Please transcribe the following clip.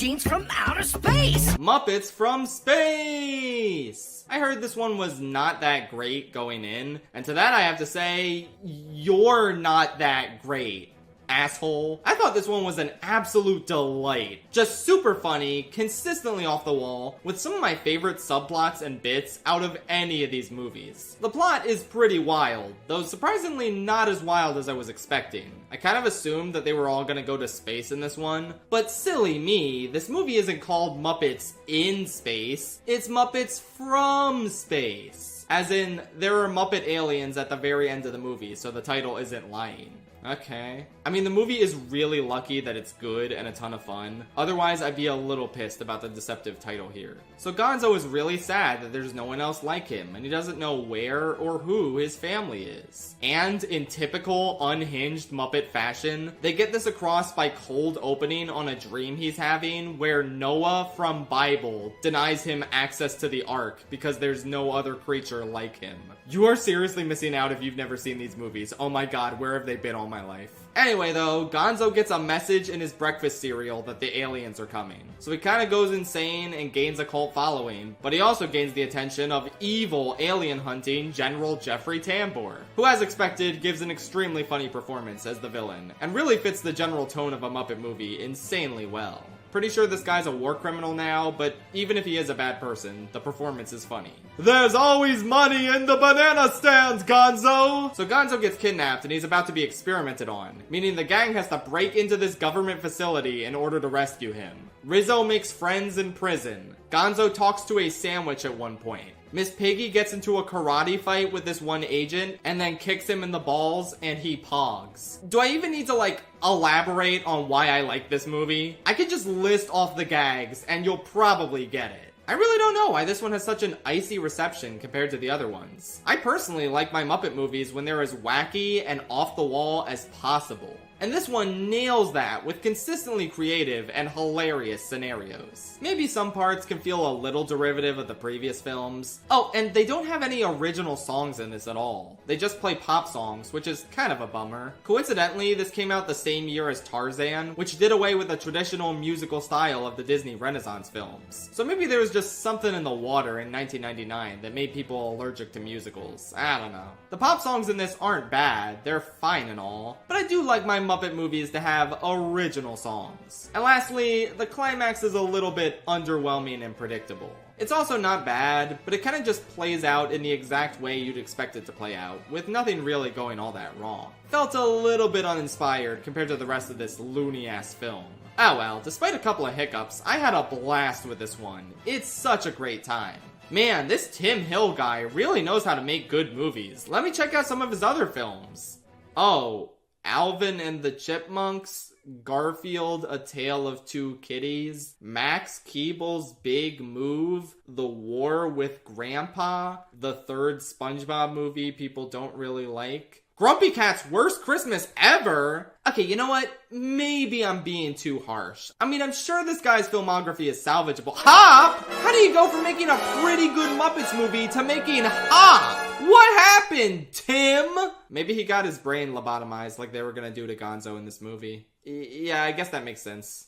Teens from Outer Space! Muppets from Space! I heard this one was not that great going in, and to that I have to say, you're not that great, asshole. I thought this one was an absolute delight. Just super funny, consistently off the wall, with some of my favorite subplots and bits out of any of these movies. The plot is pretty wild, though surprisingly not as wild as I was expecting. I kind of assumed that they were all gonna go to space in this one, but silly me, this movie isn't called Muppets in Space, it's Muppets from Space. As in, there are Muppet aliens at the very end of the movie, so the title isn't lying. Okay. I mean, the movie is really lucky that it's good and a ton of fun. Otherwise, I'd be a little pissed about the deceptive title here. So Gonzo is really sad that there's no one else like him, and he doesn't know where or who his family is. And in typical unhinged Muppet fashion, they get this across by cold opening on a dream he's having where Noah from Bible denies him access to the Ark because there's no other creature like him. You are seriously missing out if you've never seen these movies. Oh my god, where have they been all my life? Anyway though, Gonzo gets a message in his breakfast cereal that the aliens are coming. So he kinda goes insane and gains a cult following, but he also gains the attention of evil alien hunting General Jeffrey Tambor, who as expected gives an extremely funny performance as the villain, and really fits the general tone of a Muppet movie insanely well. Pretty sure this guy's a war criminal now, but even if he is a bad person, the performance is funny. There's always money in the banana stands, Gonzo! So Gonzo gets kidnapped and he's about to be experimented on, meaning the gang has to break into this government facility in order to rescue him. Rizzo makes friends in prison. Gonzo talks to a sandwich at one point. Miss Piggy gets into a karate fight with this one agent and then kicks him in the balls and he pogs. Do I even need to elaborate on why I like this movie? I could just list off the gags and you'll probably get it. I really don't know why this one has such an icy reception compared to the other ones. I personally like my Muppet movies when they're as wacky and off the wall as possible. And this one nails that with consistently creative and hilarious scenarios. Maybe some parts can feel a little derivative of the previous films. Oh, and they don't have any original songs in this at all. They just play pop songs, which is kind of a bummer. Coincidentally, this came out the same year as Tarzan, which did away with the traditional musical style of the Disney Renaissance films. So maybe there was just something in the water in 1999 that made people allergic to musicals. I don't know. The pop songs in this aren't bad, they're fine and all, but I do like my Muppet movies to have original songs. And lastly, the climax is a little bit underwhelming and predictable. It's also not bad, but it kind of just plays out in the exact way you'd expect it to play out, with nothing really going all that wrong. Felt a little bit uninspired compared to the rest of this loony-ass film. Oh well, despite a couple of hiccups, I had a blast with this one. It's such a great time. Man, this Tim Hill guy really knows how to make good movies. Let me check out some of his other films. Oh, Alvin and the Chipmunks, Garfield, A Tale of Two Kitties, Max Keeble's Big Move, The War with Grandpa, the third SpongeBob movie people don't really like, Grumpy Cat's Worst Christmas Ever? Okay, you know what? Maybe I'm being too harsh. I mean, I'm sure this guy's filmography is salvageable. Hop? How do you go from making a pretty good Muppets movie to making Hop? What happened, Tim? Maybe he got his brain lobotomized like they were gonna do to Gonzo in this movie. Yeah, I guess that makes sense.